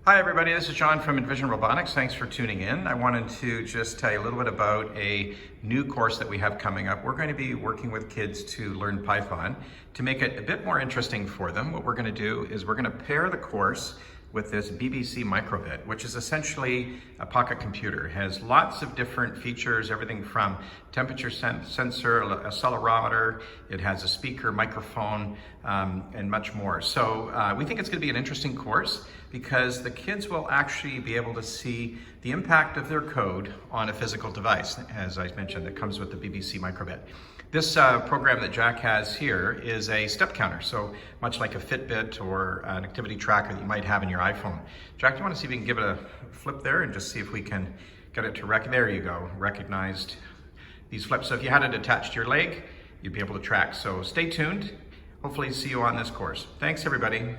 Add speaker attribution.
Speaker 1: Hi everybody, this is John from Envision Robotics. Thanks for tuning in. I wanted to just tell you a little bit about a new course that we have coming up. We're going to be working with kids to learn Python to make it a bit more interesting for them. What we're going to do is we're going to pair the course with this BBC Mircobit, which is essentially a pocket computer. It has lots of different features, everything from temperature sensor, accelerometer, it has a speaker, microphone, and much more. So we think it's going to be an interesting course because the kids will actually be able to see the impact of their code on a physical device, as I mentioned, that comes with the BBC Mircobit. This program that Jack has here is a step counter, so much like a Fitbit or an activity tracker that you might have in your iPhone. Jack, do you want to see if we can give it a flip there and just see if we can get it to there you go, recognized these flips. So if you had it attached to your leg, you'd be able to track. So stay tuned. Hopefully see you on this course. Thanks everybody.